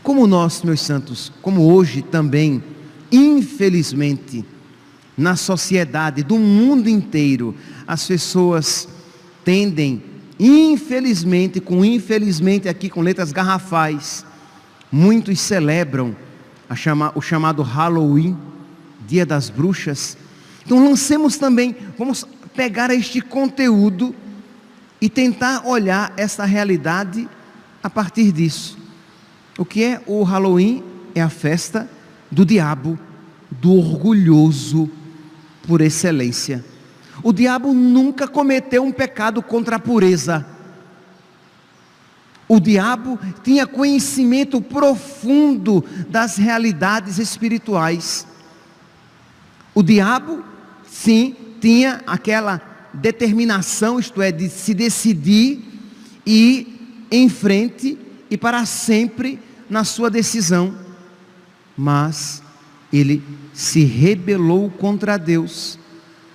Como nós, meus santos, como hoje também, infelizmente, na sociedade do mundo inteiro, as pessoas tendem, infelizmente, infelizmente aqui com letras garrafais, muitos celebram o chamado Halloween, Dia das Bruxas. Então lancemos também, vamos pegar este conteúdo e tentar olhar essa realidade a partir disso. O que é o Halloween? É a festa do diabo, do orgulhoso por excelência. O diabo nunca cometeu um pecado contra a pureza. O diabo tinha conhecimento profundo das realidades espirituais. O diabo, sim, tinha aquela determinação, isto é, de se decidir e ir em frente e para sempre na sua decisão. Mas ele se rebelou contra Deus,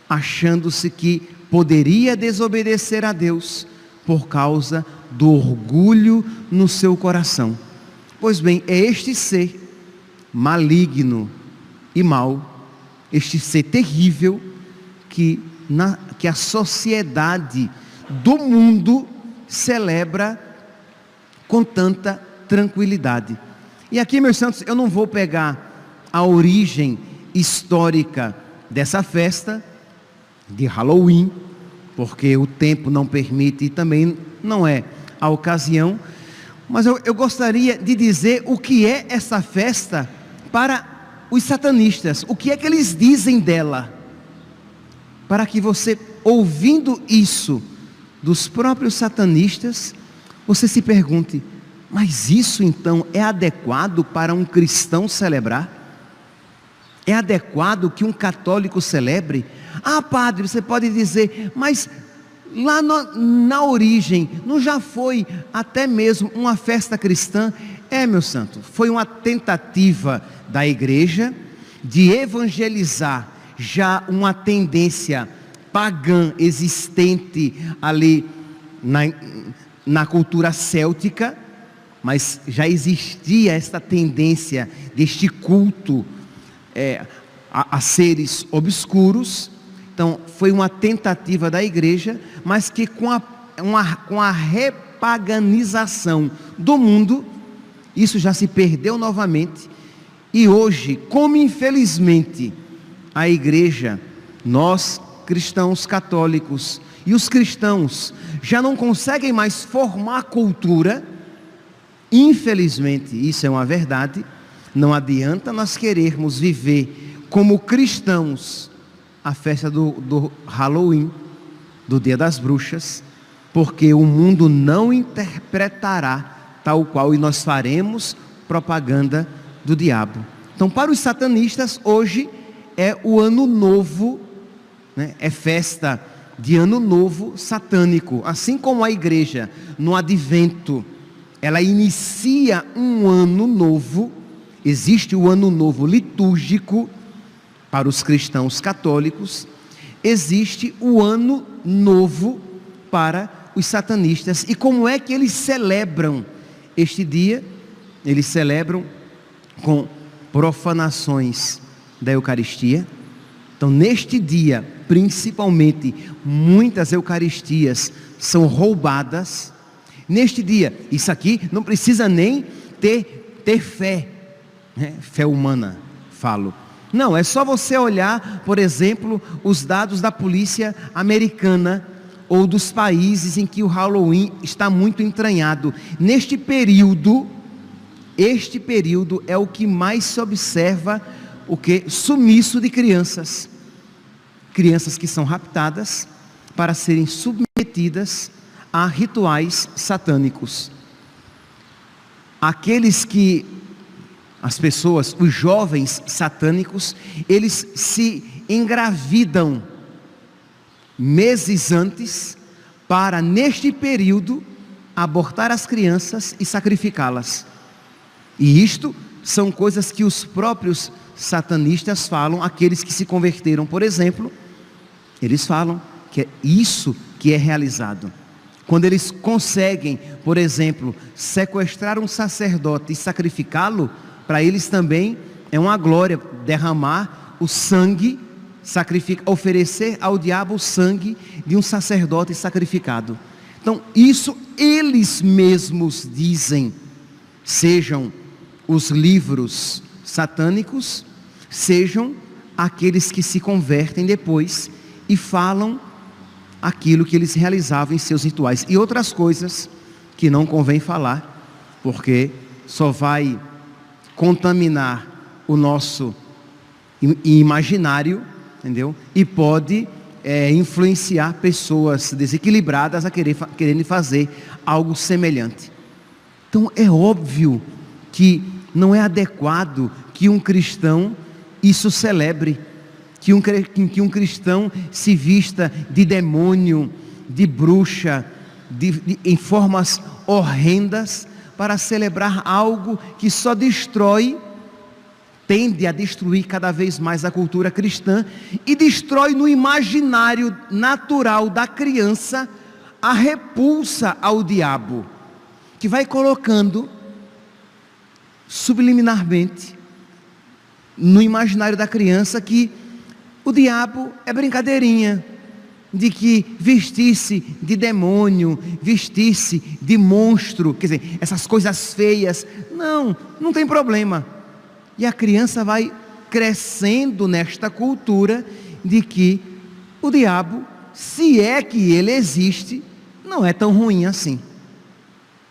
achando-se que poderia desobedecer a Deus por causa do orgulho no seu coração. Pois bem, é este ser maligno e mau, este ser terrível que a sociedade do mundo celebra com tanta tranquilidade. E aqui, meus santos, eu não vou pegar a origem histórica dessa festa de Halloween, porque o tempo não permite e também não é a ocasião, mas eu gostaria de dizer o que é essa festa para os satanistas, o que é que eles dizem dela, para que você, ouvindo isso dos próprios satanistas, você se pergunte: mas isso então é adequado para um cristão celebrar? É adequado que um católico celebre? Ah, padre, você pode dizer, mas lá na origem, não já foi até mesmo uma festa cristã? É, meu santo, foi uma tentativa da igreja de evangelizar já uma tendência pagã existente ali na cultura céltica, mas já existia esta tendência deste culto a seres obscuros. Então foi uma tentativa da igreja, mas que com a repaganização do mundo, isso já se perdeu novamente. E hoje, como infelizmente a igreja, nós cristãos católicos e os cristãos já não conseguem mais formar cultura, infelizmente isso é uma verdade. Não adianta nós querermos viver como cristãos a festa do Halloween, do Dia das Bruxas, porque o mundo não interpretará tal qual, e nós faremos propaganda do diabo. Então, para os satanistas, hoje é o ano novo, né? É festa de ano novo satânico. Assim como a igreja no advento, ela inicia um ano novo. Existe o ano novo litúrgico para os cristãos católicos, existe o ano novo para os satanistas. E como é que eles celebram este dia? Eles celebram com profanações da Eucaristia. Então, neste dia, principalmente, muitas Eucaristias são roubadas. Neste dia, isso aqui não precisa nem ter fé, né? Fé humana, falo. Não, é só você olhar, por exemplo, os dados da polícia americana ou dos países em que o Halloween está muito entranhado. Neste período, este período é o que mais se observa o que? Sumiço de crianças. Crianças que são raptadas para serem submetidas a rituais satânicos. As pessoas, os jovens satânicos, eles se engravidam meses antes, para neste período abortar as crianças e sacrificá-las. E isto são coisas que os próprios satanistas falam, aqueles que se converteram, por exemplo, eles falam que é isso que é realizado. Quando eles conseguem, por exemplo, sequestrar um sacerdote e sacrificá-lo, para eles também é uma glória derramar o sangue, oferecer ao diabo o sangue de um sacerdote sacrificado. Então, isso eles mesmos dizem, sejam os livros satânicos, sejam aqueles que se convertem depois e falam aquilo que eles realizavam em seus rituais. E outras coisas que não convém falar, porque só vai contaminar o nosso imaginário, entendeu? E pode influenciar pessoas desequilibradas a quererem fazer algo semelhante. Então é óbvio que não é adequado que um cristão isso celebre, que um cristão se vista de demônio, de bruxa, em formas horrendas, para celebrar algo que só tende a destruir cada vez mais a cultura cristã e destrói no imaginário natural da criança a repulsa ao diabo, que vai colocando subliminarmente no imaginário da criança que o diabo é brincadeirinha, de que vestir-se de demônio, vestir-se de monstro, quer dizer, essas coisas feias, não tem problema. E a criança vai crescendo nesta cultura de que o diabo, se é que ele existe, não é tão ruim assim.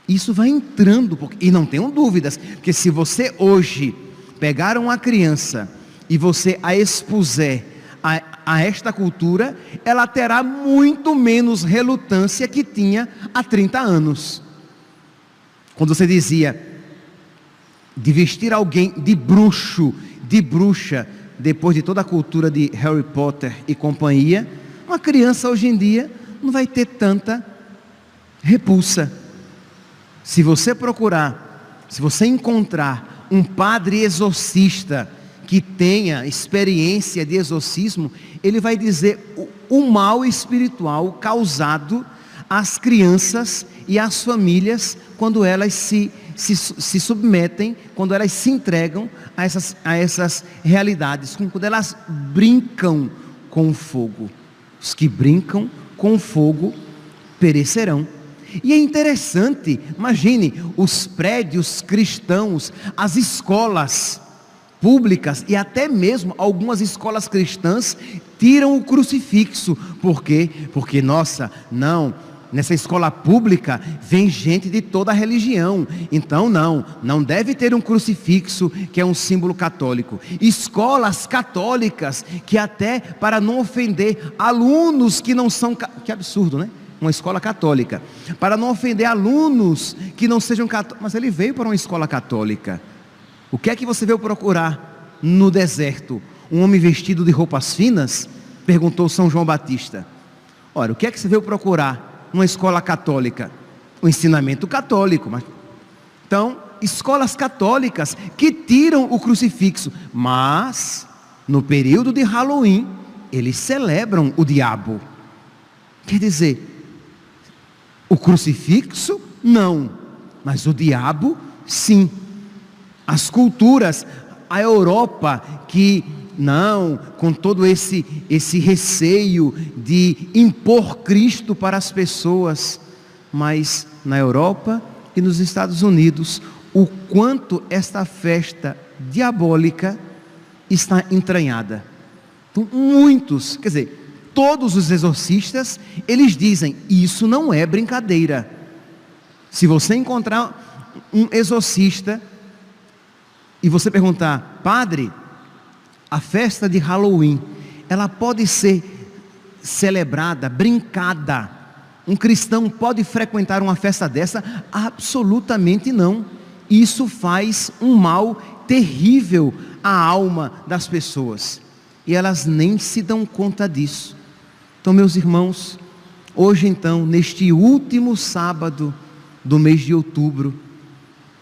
Isso vai entrando, e não tenham dúvidas, porque se você hoje pegar uma criança e você a expuser a esta cultura, ela terá muito menos relutância que tinha há 30 anos. Quando você dizia de vestir alguém de bruxo, de bruxa, depois de toda a cultura de Harry Potter e companhia, uma criança hoje em dia não vai ter tanta repulsa. Se você encontrar um padre exorcista que tenha experiência de exorcismo, ele vai dizer o mal espiritual causado às crianças e às famílias quando elas se submetem, quando elas se entregam a essas realidades, quando elas brincam com o fogo. Os que brincam com o fogo perecerão. E é interessante, imagine, os prédios cristãos, as escolas públicas e até mesmo algumas escolas cristãs tiram o crucifixo. Por quê? Porque, nessa escola pública vem gente de toda a religião, então não deve ter um crucifixo que é um símbolo católico. Escolas católicas que até para não ofender alunos que não são, que absurdo, né? Uma escola católica, para não ofender alunos que não sejam católicos. Mas ele veio para uma escola católica. O que é que você veio procurar no deserto? Um homem vestido de roupas finas? Perguntou São João Batista. Ora, o que é que você veio procurar numa escola católica? O ensinamento católico. Então, escolas católicas que tiram o crucifixo, mas no período de Halloween eles celebram o diabo. Quer dizer, o crucifixo não, mas o diabo sim. As culturas, a Europa que com todo esse receio de impor Cristo para as pessoas, mas na Europa e nos Estados Unidos, o quanto esta festa diabólica está entranhada. Então, muitos, quer dizer, todos os exorcistas, eles dizem, isso não é brincadeira. Se você encontrar um exorcista e você perguntar, padre, a festa de Halloween, ela pode ser celebrada, brincada, um cristão pode frequentar uma festa dessa? Absolutamente não. Isso faz um mal terrível à alma das pessoas, e elas nem se dão conta disso. Então, meus irmãos, hoje então, neste último sábado do mês de outubro,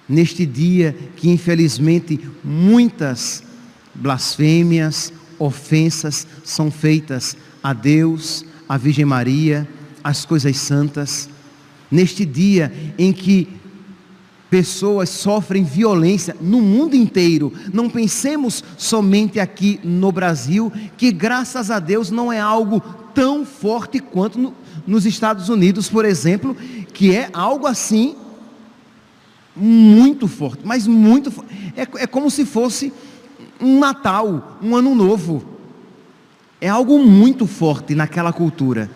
neste dia que infelizmente muitas blasfêmias, ofensas são feitas a Deus, à Virgem Maria, às coisas santas. Neste dia em que pessoas sofrem violência no mundo inteiro, não pensemos somente aqui no Brasil, que graças a Deus não é algo tão forte quanto nos Estados Unidos, por exemplo, que é algo assim muito forte, mas muito forte. É como se fosse um Natal, um Ano Novo. É algo muito forte naquela cultura.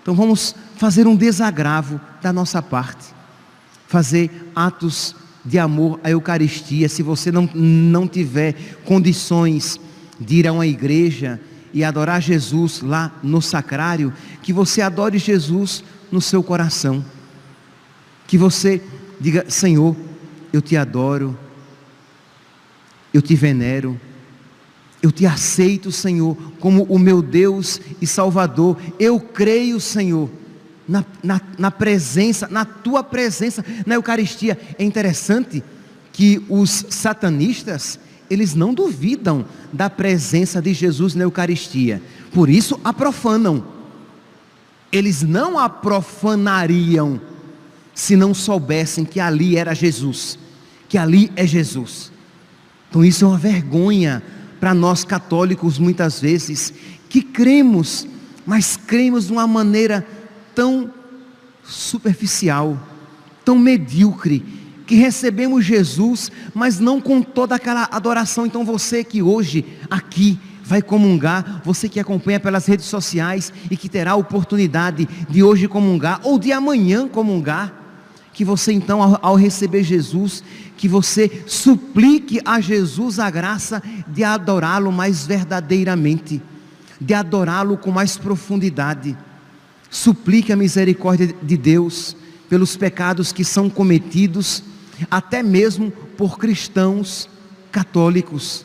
Então vamos fazer um desagravo da nossa parte, fazer atos de amor à Eucaristia. Se você não tiver condições de ir a uma igreja e adorar Jesus lá no sacrário, que você adore Jesus no seu coração, que você diga: Senhor, eu te adoro, eu te venero, eu te aceito, Senhor, como o meu Deus e Salvador. Eu creio, Senhor, na presença, na tua presença na Eucaristia. É interessante que os satanistas, eles não duvidam da presença de Jesus na Eucaristia, por isso a profanam. Eles não a profanariam se não soubessem que ali era Jesus, que ali é Jesus. Então isso é uma vergonha para nós católicos, muitas vezes, que cremos, mas cremos de uma maneira tão superficial, tão medíocre, que recebemos Jesus, mas não com toda aquela adoração. Então você que hoje aqui vai comungar, você que acompanha pelas redes sociais e que terá a oportunidade de hoje comungar, ou de amanhã comungar, que você então, ao receber Jesus, que você suplique a Jesus a graça de adorá-lo mais verdadeiramente, de adorá-lo com mais profundidade. Suplique a misericórdia de Deus pelos pecados que são cometidos, até mesmo por cristãos católicos.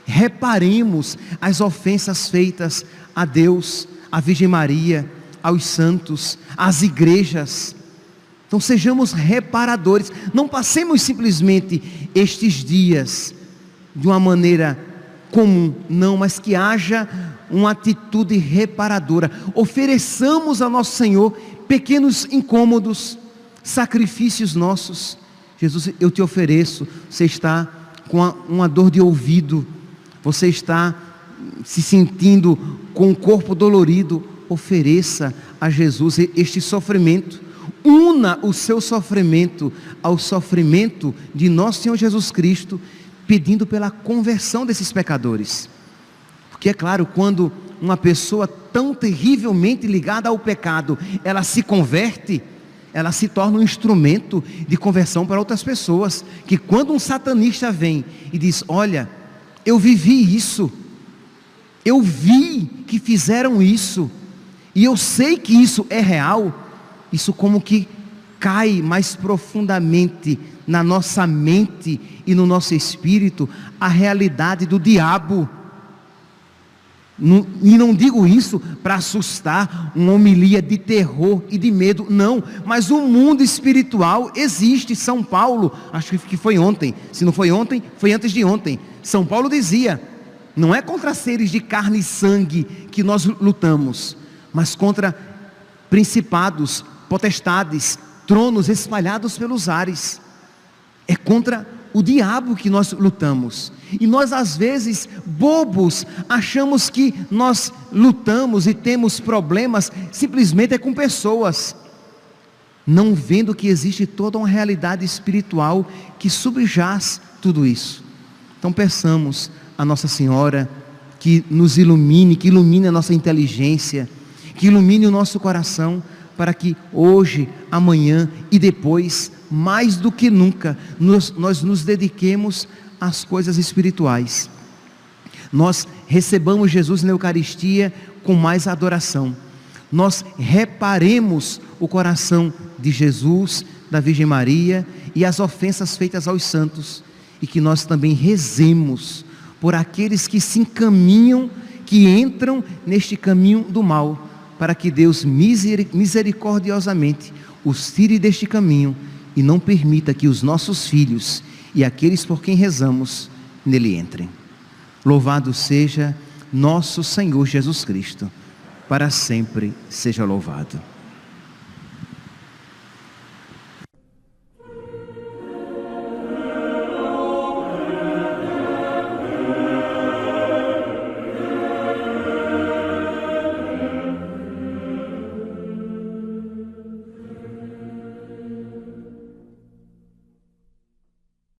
Reparemos as ofensas feitas a Deus, à Virgem Maria, aos santos, às igrejas. Então sejamos reparadores, não passemos simplesmente estes dias de uma maneira comum, não, mas que haja uma atitude reparadora. Ofereçamos ao nosso Senhor pequenos incômodos, sacrifícios nossos. Jesus, eu te ofereço. Você está com uma dor de ouvido, você está se sentindo com o corpo dolorido, ofereça a Jesus este sofrimento. Una o seu sofrimento ao sofrimento de nosso Senhor Jesus Cristo, pedindo pela conversão desses pecadores. Porque é claro, quando uma pessoa tão terrivelmente ligada ao pecado, ela se converte, ela se torna um instrumento de conversão para outras pessoas. Que quando um satanista vem e diz: olha, eu vivi isso, eu vi que fizeram isso, e eu sei que isso é real, isso como que cai mais profundamente na nossa mente e no nosso espírito a realidade do diabo. E não digo isso para assustar, uma homilia de terror e de medo, não, mas o mundo espiritual existe. São Paulo, acho que foi ontem, se não foi ontem, foi antes de ontem, São Paulo dizia: não é contra seres de carne e sangue que nós lutamos, mas contra principados, potestades, tronos espalhados pelos ares. É contra o diabo que nós lutamos. E nós às vezes, bobos, achamos que nós lutamos e temos problemas simplesmente com pessoas, não vendo que existe toda uma realidade espiritual que subjaz tudo isso. Então peçamos a Nossa Senhora que nos ilumine, que ilumine a nossa inteligência, que ilumine o nosso coração, para que hoje, amanhã e depois, mais do que nunca, nós nos dediquemos às coisas espirituais. Nós recebamos Jesus na Eucaristia com mais adoração. Nós reparemos o coração de Jesus, da Virgem Maria e as ofensas feitas aos santos. E que nós também rezemos por aqueles que se encaminham, que entram neste caminho do mal, para que Deus misericordiosamente os tire deste caminho e não permita que os nossos filhos e aqueles por quem rezamos nele entrem. Louvado seja nosso Senhor Jesus Cristo, para sempre seja louvado.